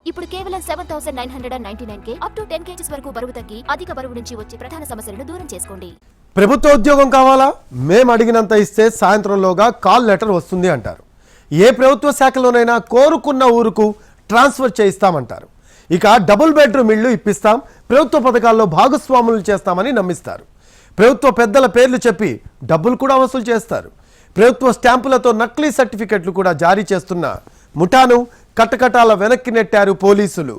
ఇప్పుడు కేవలం 7,999 up to 10 kgs వరకు బరువు తగ్గి అధిక బరువు నుంచి వచ్చే ప్రధాన సమస్యలను దూరం చేసుకోండి. ప్రభుత్వ ఉద్యోగం కావాలా? మేము అడిగినంత ఇస్తే సాయంత్రంలోగా కాల్ లెటర్ వస్తుంది అంటారు. ఏ ప్రభుత్వ శాఖలోనైనా కోరుకున్న ఊరుకు ట్రాన్స్ఫర్ చేయిస్తామంటారు. ఇక డబుల్ బెడ్రూమ్ ఇళ్లు ఇప్పిస్తాం, ప్రభుత్వ పథకాల్లో భాగస్వాములు చేస్తామని నమ్మిస్తారు. ప్రభుత్వ పెద్దల పేర్లు చెప్పి డబ్బులు కూడా వసూలు చేస్తారు. ప్రభుత్వ స్టాంపులతో నకిలీ సర్టిఫికెట్లు కూడా జారీ చేస్తున్న ముఠాను కటకటాల వెనక్కి నెట్టారు పోలీసులు.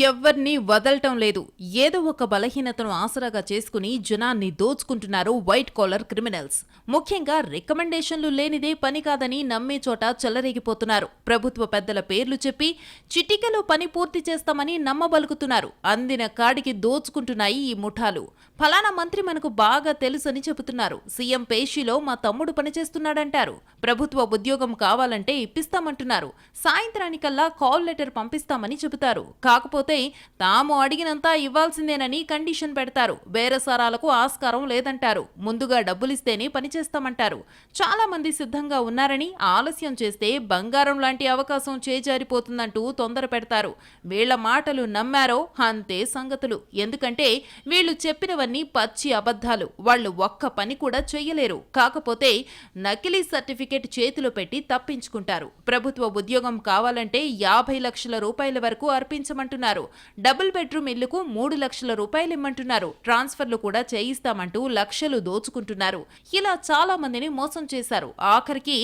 ఎవ్వర్నీ వదలటం లేదు. ఏదో ఒక బలహీనతను ఆసరాగా చేసుకుని జనాన్ని దోచుకుంటున్నారు వైట్ కాలర్ క్రిమినల్స్. ముఖ్యంగా రికమెండేషన్లు లేనిదే పని కాదని నమ్మే చోట చెలరేగిపోతున్నారు. ప్రభుత్వ పెద్దల పేర్లు చెప్పి చిటికెలో పని పూర్తి చేస్తామని నమ్మబలుకుతున్నారు. అందిన కాడికి దోచుకుంటున్నాయి ఈ ముఠాలు. ఫలానా మంత్రి మనకు బాగా తెలుసని చెబుతున్నారు. సీఎం పేషీలో మా తమ్ముడు పనిచేస్తున్నాడంటారు. ప్రభుత్వ ఉద్యోగం కావాలంటే ఇప్పిస్తామంటున్నారు. సాయంత్రానికల్లా కాల్ లెటర్ పంపిస్తామని చెబుతారు. కాకపోతే తాము అడిగినంత ఇవ్వాల్సిందేనని కండిషన్ పెడతారు. బేరసారాలకు ఆస్కారం లేదంటారు. ముందుగా డబ్బులిస్తేనే పనిచేస్తామంటారు. చాలా మంది సిద్ధంగా ఉన్నారని, ఆలస్యం చేస్తే బంగారం లాంటి అవకాశం చేజారిపోతుందంటూ తొందర పెడతారు. వీళ్ల మాటలు నమ్మారో అంతే సంగతులు. ఎందుకంటే వీళ్లు చెప్పినవన్నీ పచ్చి అబద్ధాలు. వాళ్లు ఒక్క పని కూడా చెయ్యలేరు. కాకపోతే నకిలీ సర్టిఫికెట్ చేతిలో పెట్టి తప్పించుకుంటారు. ప్రభుత్వ ఉద్యోగం కావాలంటే 50 లక్షల రూపాయల వరకు అర్పించమంటున్నారు. డబుల్ బెడ్రూమ్ ఇళ్లకు 3 లక్షల రూపాయలు ఇమ్మంటున్నారు. ట్రాన్స్ఫర్లు కూడా చేయిస్తామంటూ లక్షలు దోచుకుంటున్నారు. ఇలా చాలా మందిని మోసం చేశారు. ఆఖరికి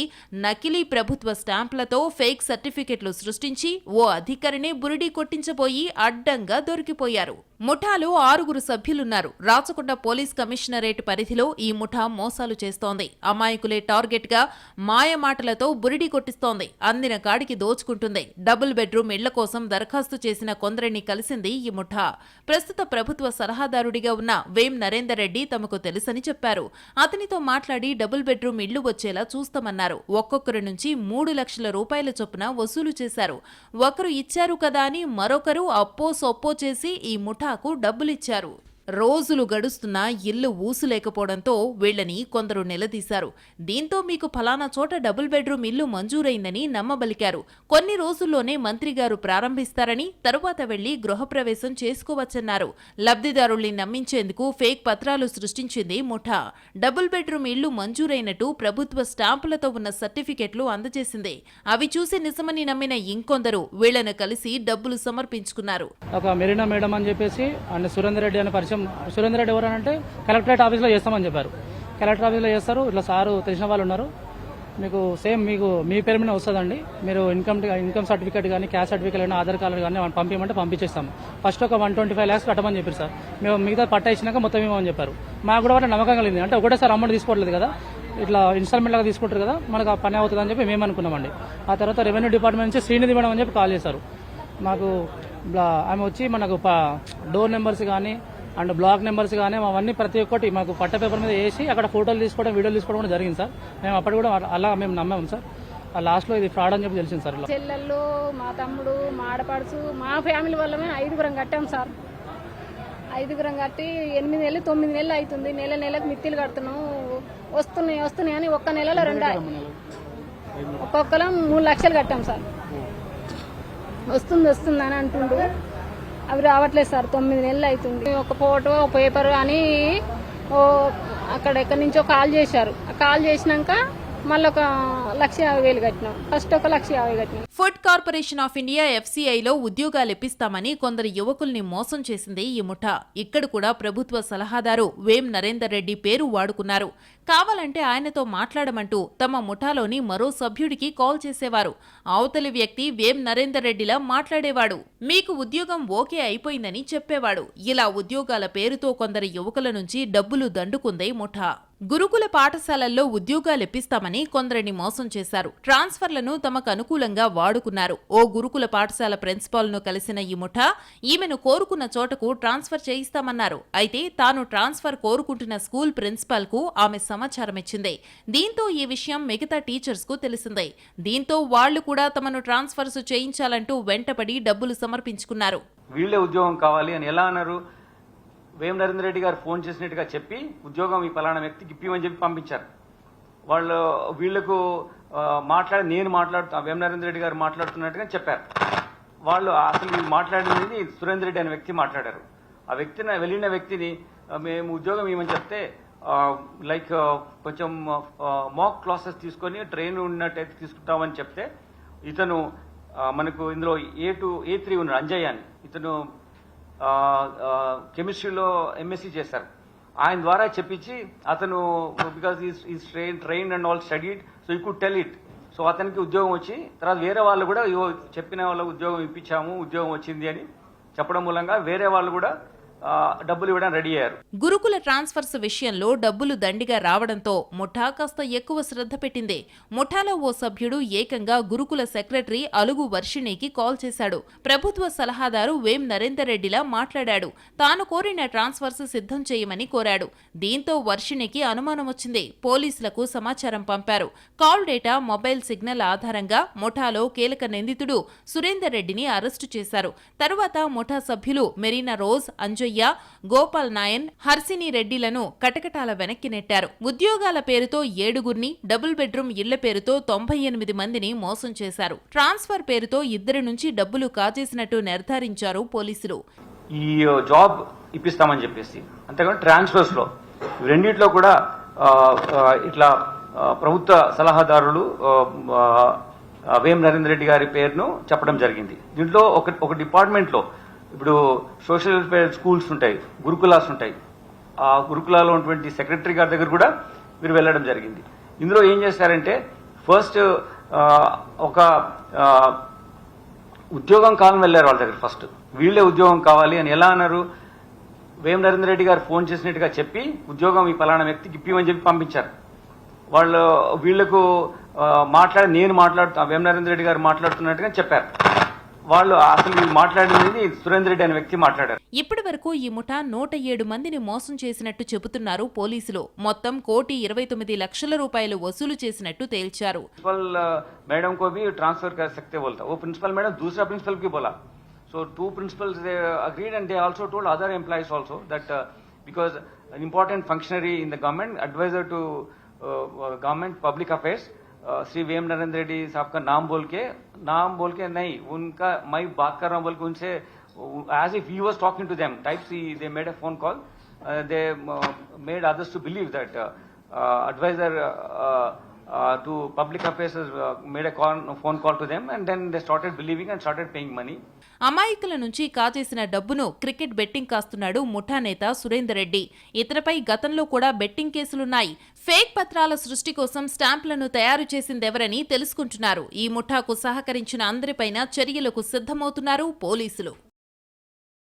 నకిలీ ప్రభుత్వ స్టాంపులతో ఫేక్ సర్టిఫికెట్లు సృష్టించి ఓ అధికారిని బురిడి కొట్టించబోయి అడ్డంగా దొరికిపోయారు. ముఠాలో 6 సభ్యులున్నారు. రాచకొండ పోలీస్ కమిషనరేట్ పరిధిలో ఈ ముఠా మోసాలు చేస్తోంది. అమాయకులే టార్గెట్ గా మాయమాటలతో బురిడి కొట్టిస్తోంది. అందిన కాడికి దోచుకుంటుంది. డబుల్ బెడ్రూమ్ ఇళ్ల కోసం దరఖాస్తు చేసిన కొందరిని కలిసింది ఈ ముఠా. ప్రస్తుత ప్రభుత్వ సలహాదారుడిగా ఉన్న వేం నరేందర్ రెడ్డి తమకు తెలుసని చెప్పారు. అతనితో మాట్లాడి డబుల్ బెడ్రూమ్ ఇళ్లు వచ్చేలా చూస్తామన్నారు. ఒక్కొక్కరి నుంచి 3 లక్షల రూపాయల చొప్పున వసూలు చేశారు. ఒకరు ఇచ్చారు కదా అని మరొకరు అప్పో సొప్పో చేసి ఈ ముఠాకు డబ్బులిచ్చారు. రోజులు గడుస్తున్నా ఇల్లు ఊసులేకపోవడంతో వీళ్లని కొందరు నిలదీశారు. దీంతో మీకు ఫలానా చోట డబుల్ బెడ్రూమ్ ఇల్లు మంజూరైందని నమ్మబలికారు. కొన్ని రోజుల్లోనే మంత్రిగారు ప్రారంభిస్తారని, తరువాత వెళ్లి గృహప్రవేశం చేసుకోవచ్చన్నారు. లబ్ధిదారుల్ని నమ్మించేందుకు ఫేక్ పత్రాలు సృష్టించింది ముఠా. డబుల్ బెడ్రూమ్ ఇల్లు మంజూరైనట్టు ప్రభుత్వ స్టాంపులతో ఉన్న సర్టిఫికెట్లు అందజేసింది. అవి చూసి నిజమని నమ్మిన ఇంకొందరు వీళ్లను కలిసి డబ్బులు సమర్పించుకున్నారు. సురేందర్ రెడ్డి ఎవరనంటే కలెక్టరేట్ ఆఫీస్లో చేస్తామని చెప్పారు. కలెక్టర్ ఆఫీస్లో చేస్తారు. ఇట్లా సారు తెలిసిన వాళ్ళు ఉన్నారు, మీకు సేమ్ మీకు మీ పేరు మీద వస్తుందండి, మీరు ఇన్కమ్ సర్టిఫికేట్ కానీ క్యాస్ట్ సర్టిఫికేట్ కానీ ఆధార్ కార్డు కానీ పంపించమంటే పంపించేస్తాము. ఫస్ట్ ఒక 125 lakhs కట్టమని చెప్పారు సార్. మేము మిగతా పట్టా ఇచ్చినాక మొత్తం ఇవ్వమని చెప్పారు. మాకు కూడా వాళ్ళ నమ్మకం కలిగింది. అంటే ఒకటేసారి అమౌంట్ తీసుకోవట్లేదు కదా, ఇట్లా ఇన్స్టాల్మెంట్ లాగా తీసుకుంటారు కదా, మనకు ఆ పని అవుతుందని చెప్పి మేము అనుకున్నామండి. ఆ తర్వాత రెవెన్యూ డిపార్ట్మెంట్ నుంచి శ్రీనిధి మేడం అని చెప్పి కాల్ చేశారు. మాకు ఆమె వచ్చి మనకు డోర్ నెంబర్స్ కానీ అండ్ బ్లాక్ నెంబర్స్ కానీ అవన్నీ ప్రతి ఒక్కటి మాకు పట్ట పేపర్ మీద వేసి అక్కడ ఫోటోలు తీసుకోవడం, వీడియోలు తీసుకోవడం కూడా జరిగింది సార్. మేము అప్పటి కూడా అలా మేము నమ్మాము సార్. లాస్ట్లో ఇది ఫ్రాడ్ అని చెప్పి తెలిసింది సార్. చెల్లెళ్ళు, మా తమ్ముడు, మా ఆడపడుచు, మా ఫ్యామిలీ వల్లమే 5 కట్టాం సార్. 5 కట్టి 8 నెలలు 9 నెలలు అవుతుంది. నెలకు మిత్తిలు కడుతున్నాం. వస్తున్నాయి అని ఒక్క నెలలో 2 ఒక్కొక్కరం 3 లక్షలు కట్టాం సార్. వస్తుంది అని అంటుండు. అవి రావట్లేదు సార్. 9 నెలలు అవుతుంది. ఒక ఫోటో పేపర్ అని అక్కడ ఎక్కడి నుంచో కాల్ చేశారు. కాల్ చేసినాక మళ్ళీ 1,50,000 కట్టినాం. ఫస్ట్ 1,50,000 కట్టినాం. ఫుడ్ కార్పొరేషన్ ఆఫ్ ఇండియా FCIలో ఉద్యోగాలు ఇప్పిస్తామని కొందరు యువకుల్ని మోసం చేసింది ఈ ముఠా. ఇక్కడ కూడా ప్రభుత్వ సలహాదారు వేం నరేందర్ రెడ్డి పేరు వాడుకున్నారు. కావాలంటే ఆయనతో మాట్లాడమంటూ తమ ముఠాలోని మరో సభ్యుడికి కాల్ చేసేవారు. అవతలి వ్యక్తి వేం నరేందర్ రెడ్డిలా మాట్లాడేవాడు. మీకు ఉద్యోగం ఓకే అయిపోయిందని చెప్పేవాడు. ఇలా ఉద్యోగాల పేరుతో కొందరు యువకుల నుంచి డబ్బులు దండుకుందే ముఠా. గురుకుల పాఠశాలల్లో ఉద్యోగాలు ఇప్పిస్తామని కొందరిని మోసం చేశారు. ట్రాన్స్ఫర్లను తమకు అనుకూలంగా వాడుకున్నారు. ఓ గురుకుల పాఠశాల ప్రిన్సిపాల్ను కలిసిన ఈ ముఠా ఈమెను కోరుకున్న చోటకు ట్రాన్స్ఫర్ చేయిస్తామన్నారు. అయితే తాను ట్రాన్స్ఫర్ కోరుకుంటున్న స్కూల్ ప్రిన్సిపాల్ కు ఆమె సమాచారమిచ్చింది. దీంతో ఈ విషయం మిగతా టీచర్స్ కు తెలిసిందే. దీంతో వాళ్లు కూడా తమను ట్రాన్స్ఫర్స్ చేయించాలంటూ వెంటపడి డబ్బులు సమర్పించుకున్నారు. వీళ్లే ఉద్యోగం కావాలి అని ఎలా అన్నారు? వేం నరేందర్ రెడ్డి గారు ఫోన్ చేసినట్టుగా చెప్పి ఉద్యోగం ఈ పలానా వ్యక్తికి ఇప్పిమని చెప్పి పంపించారు. వీళ్లకు నేను వేం నరేందర్ రెడ్డి గారు మాట్లాడుతున్నట్టుగా చెప్పారు. వాళ్ళు అసలు ఈ మాట్లాడింది సురేందర్ రెడ్డి అనే వ్యక్తి మాట్లాడారు. ఆ వ్యక్తిని వెళ్ళిన వ్యక్తిని మేము ఉద్యోగం ఇవ్వమని చెప్తే లైక్ కొంచెం మాక్ క్లాసెస్ తీసుకొని ట్రైన్ ఉన్నట్టయితే తీసుకుంటామని చెప్తే ఇతను మనకు ఇందులో A3 ఉన్నాడు అంజయ్య అని, ఇతను కెమిస్ట్రీలో MSc చేశారు. ఆయన ద్వారా చెప్పించి అతను because is train and all studied, so you could tell it. So అతనికి ఉద్యోగం వచ్చి తర్వాత వేరే వాళ్ళు కూడా చెప్పిన వాళ్ళకు ఉద్యోగం ఇప్పించాము, ఉద్యోగం వచ్చింది అని చెప్పడం మూలంగా వేరే వాళ్ళు కూడా డబ్బులు ఇవ్వడానికి రెడీ అయ్యారు. గురుకుల ట్రాన్స్ఫర్స్ విషయంలో డబ్బులు దండిగా రావడంతో ముఠా కాస్త ఎక్కువ శ్రద్ధ పెట్టింది. ముఠాలో ఓ సభ్యుడు ఏకంగా గురుకుల సెక్రటరీ అలుగు వర్షిణికి కాల్ చేశాడు. ప్రభుత్వ సలహాదారు వేం నరేందర్ రెడ్డిలా మాట్లాడాడు. తాను కోరిన ట్రాన్స్ఫర్స్ సిద్ధం చేయమని కోరాడు. దీంతో వర్షిణికి అనుమానం వచ్చింది. పోలీసులకు సమాచారం పంపారు. కాల్ డేటా, మొబైల్ సిగ్నల్ ఆధారంగా ముఠాలో కీలక నిందితుడు సురేందర్ రెడ్డిని అరెస్టు చేశారు. తరువాత ముఠా సభ్యులు మెరీనా రోజ్, అంజయ్య, గోపాల్ నాయన్, హర్సిని రెడ్డిలను కటకటాల వెనక్కి నెట్టారు. ఉద్యోగాల పేరుతో 7గురిని, డబుల్ బెడ్రూమ్ ఇళ్ల పేరుతో 98 మందిని మోసం చేశారు. ట్రాన్స్ఫర్ పేరుతో 2 నుంచి డబ్బులు కాజేసినట్టు నిర్ధారించారు పోలీసులు. ఈ జాబ్ ఇప్పిస్తామని చెప్పేసి అంతేకాని ట్రాన్స్ఫర్స్ లో రెండిట్లో కూడా ఇట్లా ప్రభుత్వ సలహాదారులు వేం నరేందర్ రెడ్డి గారి పేరును చెప్పడం జరిగింది. దీంట్లో ఒక డిపార్ట్మెంట్ లో ఇప్పుడు సోషల్ వెల్ఫేర్ స్కూల్స్ ఉంటాయి, గురుకులాస్ ఉంటాయి. ఆ గురుకులాలో ఉన్నటువంటి సెక్రటరీ గారి దగ్గర కూడా మీరు వెళ్ళడం జరిగింది. ఇందులో ఏం చేశారంటే ఫస్ట్ ఒక ఉద్యోగం కావాలని వెళ్ళారు వాళ్ళ దగ్గర. ఫస్ట్ వీళ్ళే ఉద్యోగం కావాలి అని ఎలా అన్నారు, వేం నరేందర్ రెడ్డి గారు ఫోన్ చేసినట్టుగా చెప్పి ఉద్యోగం ఈ పలానా వ్యక్తికి ఇప్పిమని చెప్పి పంపించారు. వీళ్లకు వేం నరేందర్ రెడ్డి గారు మాట్లాడుతున్నట్టుగా చెప్పారు. వాళ్ళు అసలు మాట్లాడింది సురేందర్ రెడ్డి అనే వ్యక్తి మాట్లాడారు. ఇప్పటి వరకు ఈ ముఠా 107 మందిని మోసం చేసినట్టు చెబుతున్నారు పోలీసులు. మొత్తం ₹1,29,00,000 వసూలు చేసినట్టు తేల్చారు. प्रिंसिपल मैडम को भी ट्रांसफर कर सकते बोलता, वो प्रिंसिपल मैडम दूसरा प्रिंसिपल की बोला. So 2 principals they agreed and they also told other employees also that because an important functionary in the government, advisor to government public affairs, Shri वेम नरेंद्र रेड्डी साहब का नाम बोल के नहीं, उनका मैं बात कर रहा हूँ बोल के उनसे as if he was talking to them types they made a phone call. They made others to believe that advisor to public affairs made a phone call to them and then they started believing and started paying money. అమాయకుల నుంచి కాజేసిన డబ్బును cricket betting కాస్తున్నాడు ముఠా నేత సురేందర్ రెడ్డి. ఇతనిపై గతంలో కూడా betting కేసులున్నాయి. Fake పత్రాల సృష్టి కోసం స్టాంపులను తయారు చేసిందెవరని తెలుసుకుంటున్నారు. ఈ ముఠాకు సహకరించిన అందరిపైన చర్యలకు సిద్ధమవుతున్నారు పోలీసులు.